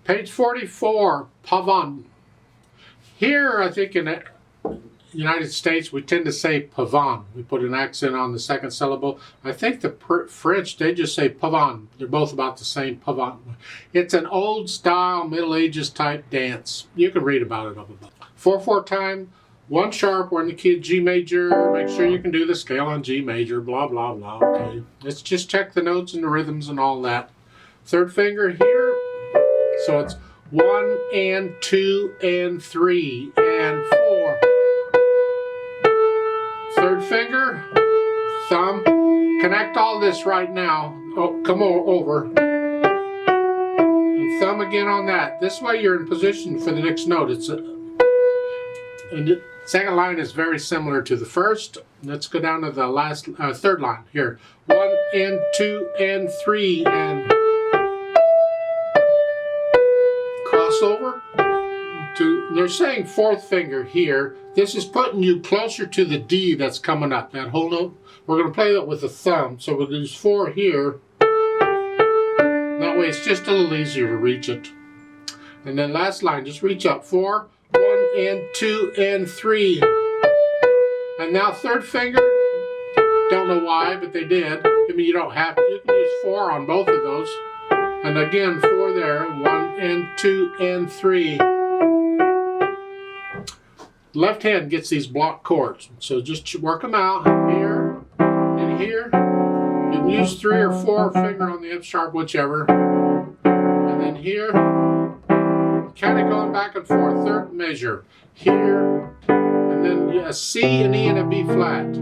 Page 44, Pavanne. Here, I think in the United States, we tend to say Pavanne. We put an accent on the second syllable. I think the French, they just say Pavanne. They're both about the same, Pavanne. It's an old style, Middle Ages type dance. You can read about it up above. 4/4 time, 1 sharp, we're in the key of G major. Make sure you can do the scale on G major, blah, blah, blah. Okay, let's just check the notes and the rhythms and all that. 3rd finger here, so it's 1 and 2 and 3 and 4. 3rd finger, thumb. Connect all this right now. Oh, come over. And thumb again on that. This way you're in position for the next note. And the second line is very similar to the first. Let's go down to the last 3rd line here. 1 and 2 and 3 and crossover. They're saying 4th finger here. This is putting you closer to the D that's coming up, that whole note. We're going to play that with the thumb, so we'll use 4 here. That way it's just a little easier to reach it. And then last line, just reach up. 4, 1 and 2 and 3. And now 3rd finger, don't know why, but they did. I mean, you don't have to. You can use 4 on both of those. And again, 4 there, 1 and 2 and 3. Left hand gets these block chords, so just work them out here and here. You can use 3 or 4 finger on the F sharp, whichever. And then here, kind of going back and forth. 3rd measure here, and then a C, an E, and a B flat.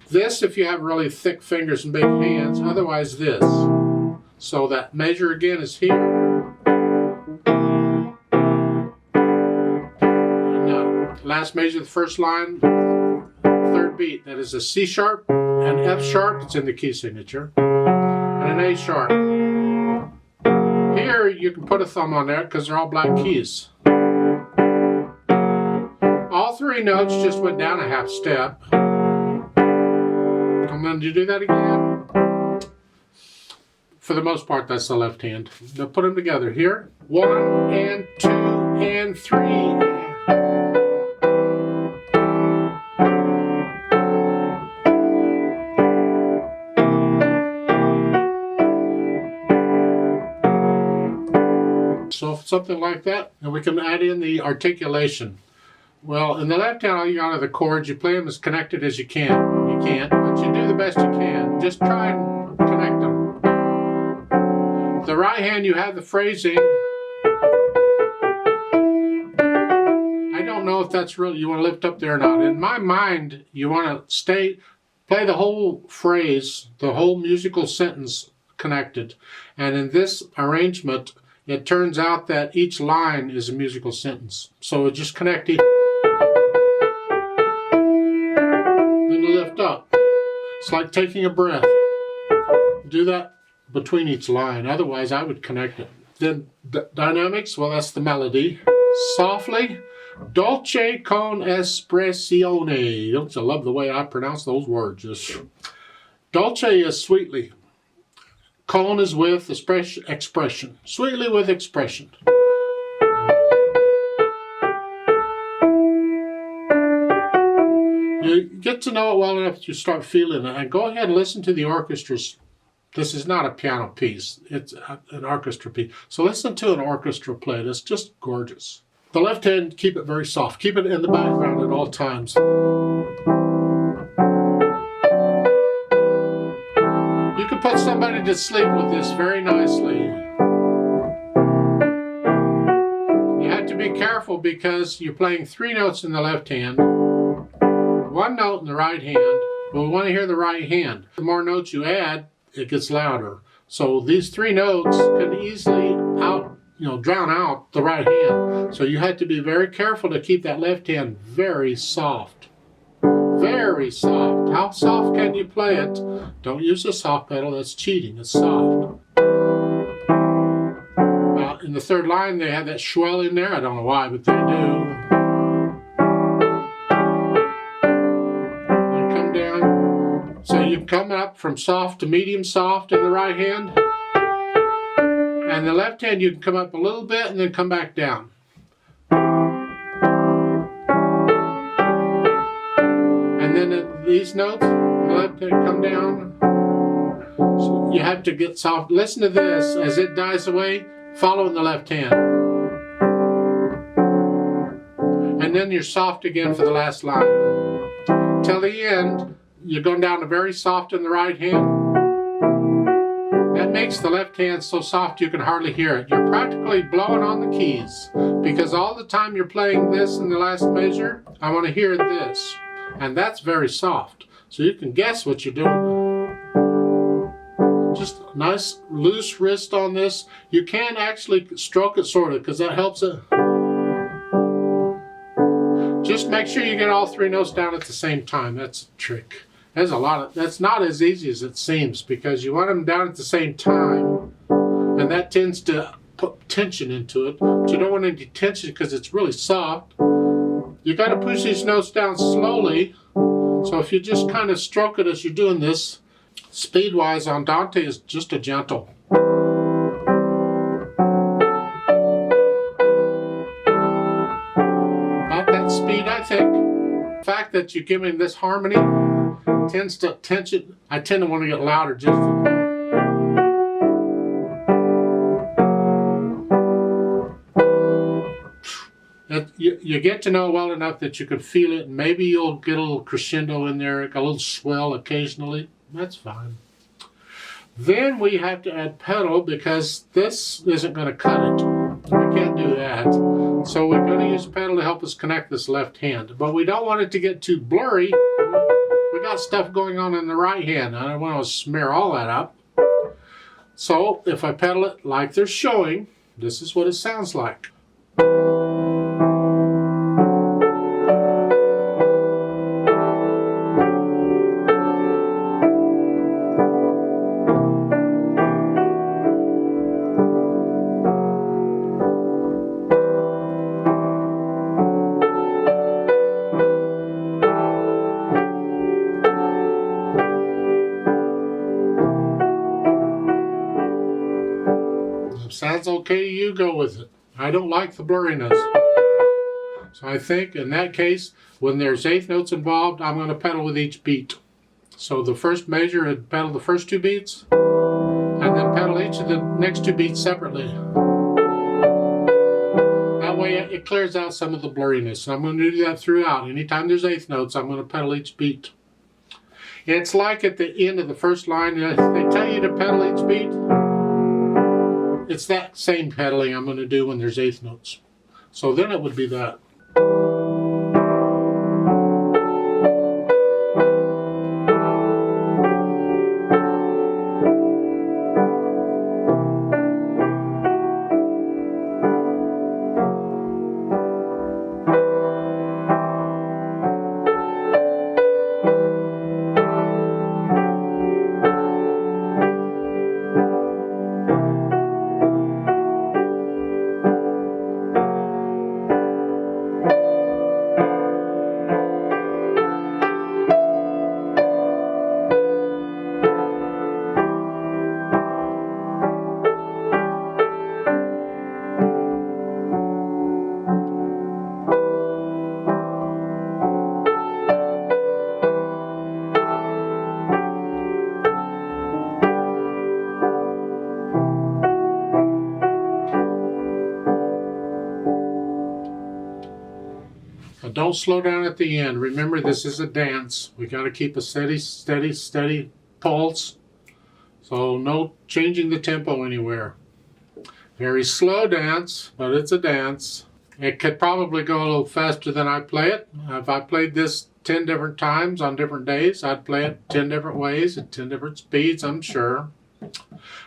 This if you have really thick fingers and big hands. Otherwise, this. So that measure again is here. Last measure, the first line, 3rd beat. That is a C sharp, an F sharp, it's in the key signature, and an A sharp. Here you can put a thumb on there because they're all black keys. All 3 notes just went down a half step. And then you do that again. For the most part, that's the left hand. Now put them together here. 1 and 2 and 3. So something like that, and we can add in the articulation. Well, in the left hand, all you got are the chords. You play them as connected as you can. You can't, but you do the best you can. Just try and connect them. The right hand, you have the phrasing. I don't know if that's really, you want to lift up there or not. In my mind, you want to play the whole phrase, the whole musical sentence connected. And in this arrangement, it turns out that each line is a musical sentence. So it just connect it. Then lift up. It's like taking a breath. Do that between each line. Otherwise, I would connect it. Then dynamics, well, that's the melody. Softly. Dolce con espressione. Don't you love the way I pronounce those words? Just dolce is sweetly. Con is with expression. Sweetly with expression. You get to know it well enough that you start feeling it. And go ahead and listen to the orchestras. This is not a piano piece. It's an orchestra piece. So listen to an orchestra play. It's just gorgeous. The left hand, keep it very soft. Keep it in the background at all times. You can put somebody to sleep with this very nicely. You have to be careful because you're playing 3 notes in the left hand, 1 note in the right hand, but we want to hear the right hand. The more notes you add, it gets louder. So these 3 notes can easily drown out the right hand. So you have to be very careful to keep that left hand very soft. Very soft. How soft can you play it? Don't use a soft pedal, that's cheating. It's soft. Now, in the 3rd line, they have that swell in there. I don't know why, but they do. And come down. So you come up from soft to medium soft in the right hand. And the left hand, you can come up a little bit and then come back down. And then these notes, the left hand come down. So you have to get soft. Listen to this as it dies away, following the left hand. And then you're soft again for the last line. Till the end, you're going down to very soft in the right hand. That makes the left hand so soft you can hardly hear it. You're practically blowing on the keys, because all the time you're playing this in the last measure, I want to hear this. And that's very soft. So you can guess what you're doing. Just a nice loose wrist on this. You can actually stroke it sort of, because that helps it. Just make sure you get all three notes down at the same time. That's a trick. That's not as easy as it seems, because you want them down at the same time, and that tends to put tension into it. But you don't want any tension because it's really soft. You got to push these notes down slowly. So if you just kind of stroke it as you're doing this, speed-wise, Andante is just a gentle. About that speed, I think. The fact that you're giving this harmony tends to tension. I tend to want to get louder just. You get to know well enough that you can feel it, and maybe you'll get a little crescendo in there, a little swell occasionally. That's fine. Then we have to add pedal, because this isn't going to cut it. We can't do that. So we're going to use pedal to help us connect this left hand. But we don't want it to get too blurry. We got stuff going on in the right hand. I don't want to smear all that up. So if I pedal it like they're showing, this is what it sounds like. Sounds okay to you, go with it. I don't like the blurriness. So I think in that case, when there's eighth notes involved, I'm going to pedal with each beat. So the first measure, I'd pedal the first two beats, and then pedal each of the next two beats separately. That way it clears out some of the blurriness. And I'm going to do that throughout. Anytime there's eighth notes, I'm going to pedal each beat. It's like at the end of the first line, they tell you to pedal each beat. It's that same pedaling I'm going to do when there's eighth notes. So then it would be that. Don't slow down at the end. Remember, this is a dance. We got to keep a steady pulse. So no changing the tempo anywhere. Very slow dance, but it's a dance. It could probably go a little faster than I play it. If I played this 10 different times on different days, I'd play it 10 different ways at 10 different speeds, I'm sure.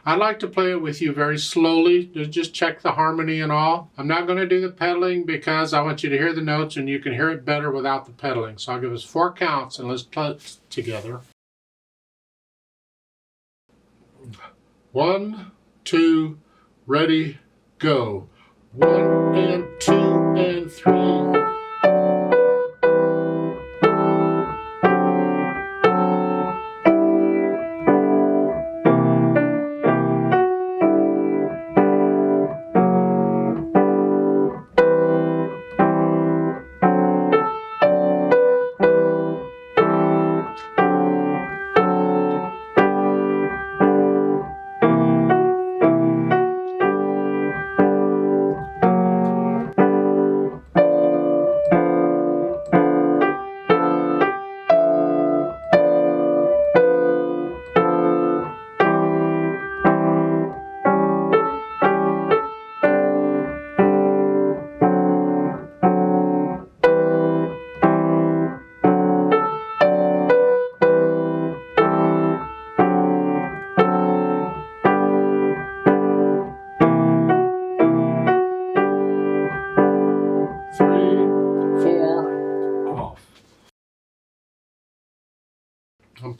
I like to play it with you very slowly to just check the harmony and all. I'm not going to do the pedaling because I want you to hear the notes and you can hear it better without the pedaling. So I'll give us 4 counts and let's play it together. 1, 2, ready, go. 1 and 2 and 3.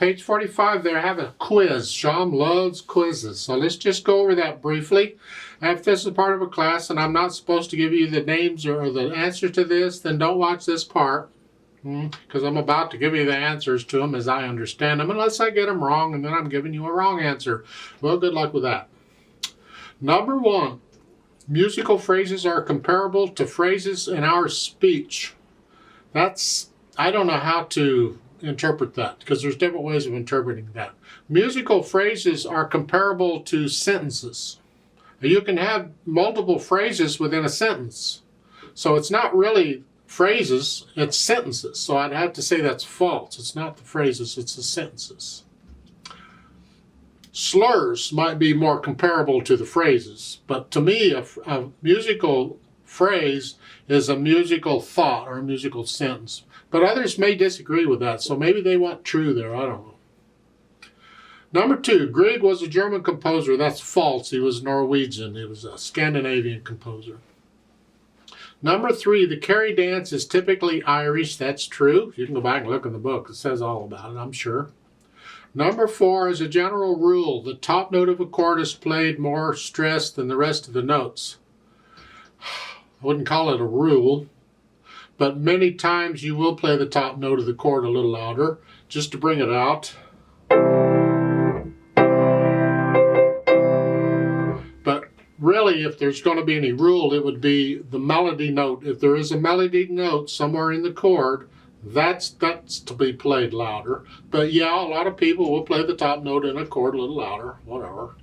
page 45 there, I have a quiz. Schaum loves quizzes. So let's just go over that briefly. And if this is part of a class and I'm not supposed to give you the names or the answer to this, then don't watch this part. Because I'm about to give you the answers to them as I understand them, unless I get them wrong and then I'm giving you a wrong answer. Well, good luck with that. Number 1, musical phrases are comparable to phrases in our speech. I don't know how to interpret that because there's different ways of interpreting that. Musical phrases are comparable to sentences. You can have multiple phrases within a sentence. So it's not really phrases, it's sentences. So I'd have to say that's false. It's not the phrases, it's the sentences. Slurs might be more comparable to the phrases, but to me, a musical phrase is a musical thought or a musical sentence. But others may disagree with that, so maybe they want true there, I don't know. Number 2, Grieg was a German composer. That's false. He was Norwegian. He was a Scandinavian composer. Number 3, the Carrie dance is typically Irish. That's true. You can go back and look in the book. It says all about it, I'm sure. Number 4, as a general rule, the top note of a chord is played more stressed than the rest of the notes. I wouldn't call it a rule, but many times you will play the top note of the chord a little louder, just to bring it out. But really, if there's going to be any rule, it would be the melody note. If there is a melody note somewhere in the chord, that's to be played louder. But yeah, a lot of people will play the top note in a chord a little louder, whatever.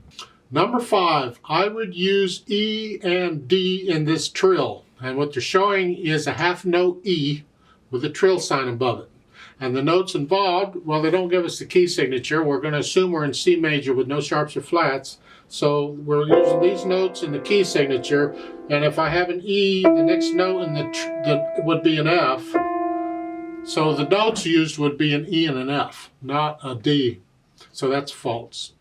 Number 5, I would use E and D in this trill. And what they're showing is a half note E with a trill sign above it. And the notes involved, well, they don't give us the key signature. We're going to assume we're in C major with no sharps or flats. So we're using these notes in the key signature. And if I have an E, the next note in the would be an F. So the notes used would be an E and an F, not a D. So that's false.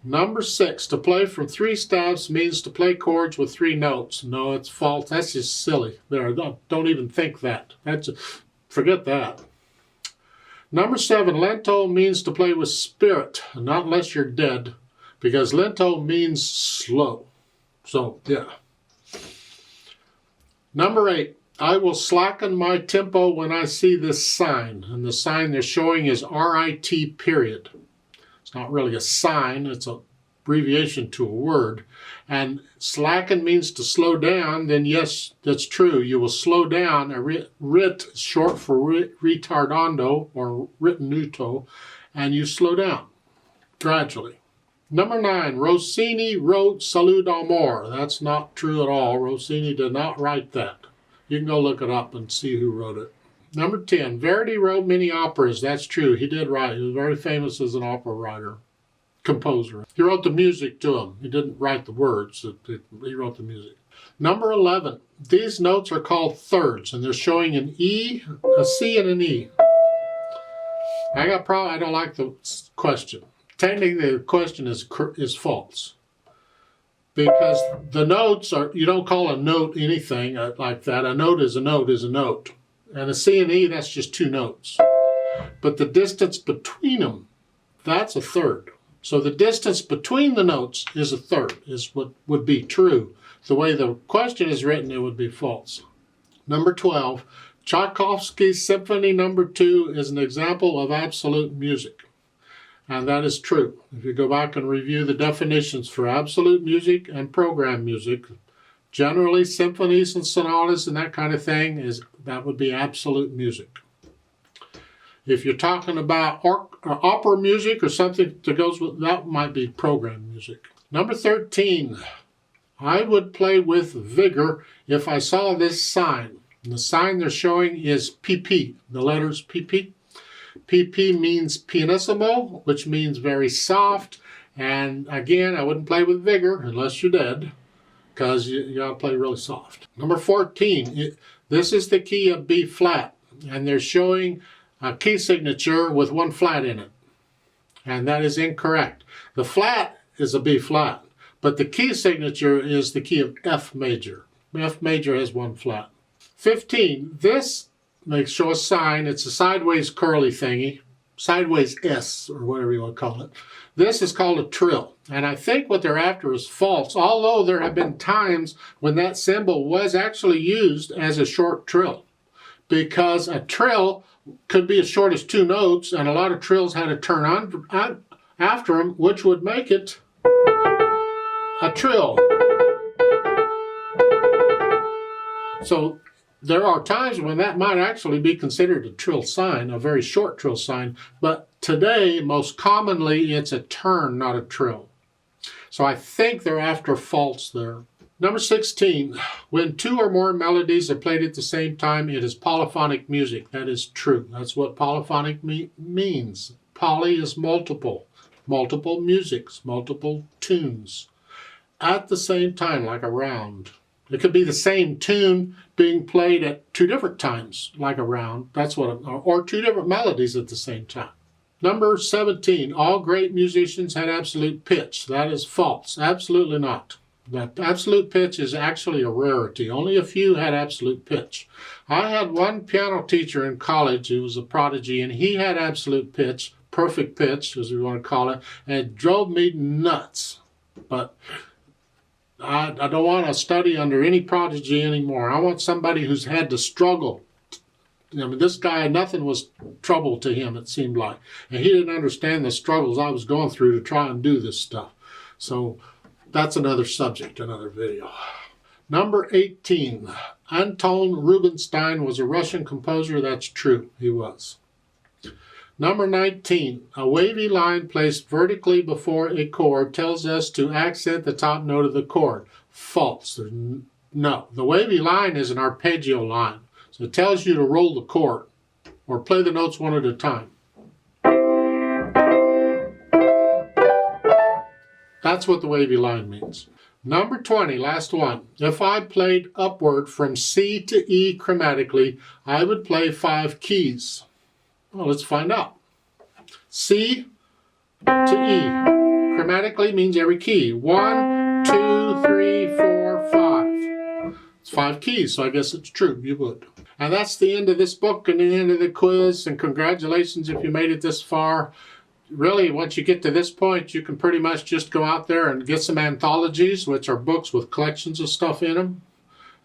Number 6, to play from 3 staves means to play chords with 3 notes. No, it's false. That's just silly. There, don't even think that. Forget that. Number 7, lento means to play with spirit, not unless you're dead, because lento means slow. So, yeah. Number 8, I will slacken my tempo when I see this sign. And the sign they're showing is RIT period. It's not really a sign, it's an abbreviation to a word. And slacken means to slow down, then yes, that's true. You will slow down. Rit is short for ritardando or ritenuto, and you slow down gradually. Number 9, Rossini wrote Salut d'Amour. That's not true at all. Rossini did not write that. You can go look it up and see who wrote it. Number 10, Verdi wrote many operas. That's true. He did write. He was very famous as an opera writer, composer. He wrote the music to them. He didn't write the words. He wrote the music. Number 11, these notes are called thirds, and they're showing an E, a C, and an E. I don't like the question. Technically, the question is false. Because the notes are, you don't call a note anything like that. A note is a note is a note. And a C and E, that's just 2 notes. But the distance between them, that's a third. So the distance between the notes is a third, is what would be true. The way the question is written, it would be false. Number 12, Tchaikovsky's Symphony No. 2 is an example of absolute music. And that is true. If you go back and review the definitions for absolute music and program music, generally symphonies and sonatas and that kind of thing, that would be absolute music. If you're talking about opera music or something that goes with that, might be program music. Number 13, I would play with vigor if I saw this sign. And the sign they're showing is PP, the letters PP. PP means pianissimo, which means very soft. And again, I wouldn't play with vigor unless you're dead, because you got to play really soft. Number 14, this is the key of B flat. And they're showing a key signature with 1 flat in it. And that is incorrect. The flat is a B flat, but the key signature is the key of F major. F major has 1 flat. 15, this show a sign. It's a sideways curly thingy. sideways S, or whatever you want to call it. This is called a trill. And I think what they're after is false, although there have been times when that symbol was actually used as a short trill. Because a trill could be as short as 2 notes, and a lot of trills had a turn on after them, which would make it a trill. So there are times when that might actually be considered a trill sign, a very short trill sign, but today, most commonly, it's a turn, not a trill. So I think they're after false there. Number 16, when 2 or more melodies are played at the same time, it is polyphonic music. That is true. That's what polyphonic means. Poly is multiple. Multiple musics, multiple tunes. At the same time, like a round. It could be the same tune being played at 2 different times, like a round. That's what, or 2 different melodies at the same time. Number 17, all great musicians had absolute pitch. That is false. Absolutely not. The absolute pitch is actually a rarity. Only a few had absolute pitch. I had one piano teacher in college who was a prodigy, and he had absolute pitch, perfect pitch, as we want to call it, and it drove me nuts. But I don't want to study under any prodigy anymore. I want somebody who's had to struggle. I mean, this guy, nothing was trouble to him, it seemed like. And he didn't understand the struggles I was going through to try and do this stuff. So that's another subject, another video. Number 18, Anton Rubinstein was a Russian composer. That's true, he was. Number 19, a wavy line placed vertically before a chord tells us to accent the top note of the chord. False. No, the wavy line is an arpeggio line. So it tells you to roll the chord or play the notes one at a time. That's what the wavy line means. Number 20, last one. If I played upward from C to E chromatically, I would play 5 keys. Well, let's find out. C to E. Chromatically means every key. 1, 2, 3, 4, 5. It's 5 keys, so I guess it's true. You would. And that's the end of this book and the end of the quiz. And congratulations if you made it this far. Really, once you get to this point, you can pretty much just go out there and get some anthologies, which are books with collections of stuff in them,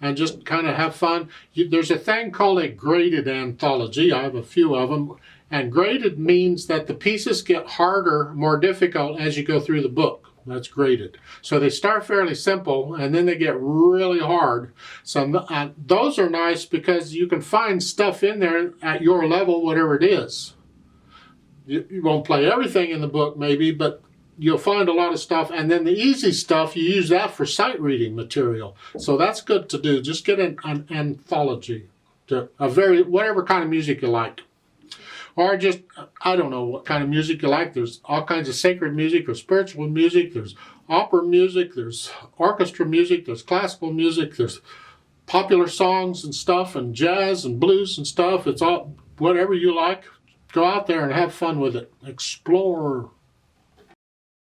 and just kind of have fun. There's a thing called a graded anthology. I have a few of them. And graded means that the pieces get harder, more difficult as you go through the book. That's graded. So they start fairly simple, and then they get really hard. So those are nice because you can find stuff in there at your level, whatever it is. You won't play everything in the book, maybe, but you'll find a lot of stuff. And then the easy stuff, you use that for sight reading material. So that's good to do. Just get an anthology, whatever kind of music you like. Or just, I don't know what kind of music you like. There's all kinds of sacred music or spiritual music. There's opera music. There's orchestra music. There's classical music. There's popular songs and stuff, and jazz and blues and stuff. It's all, whatever you like. Go out there and have fun with it. Explore.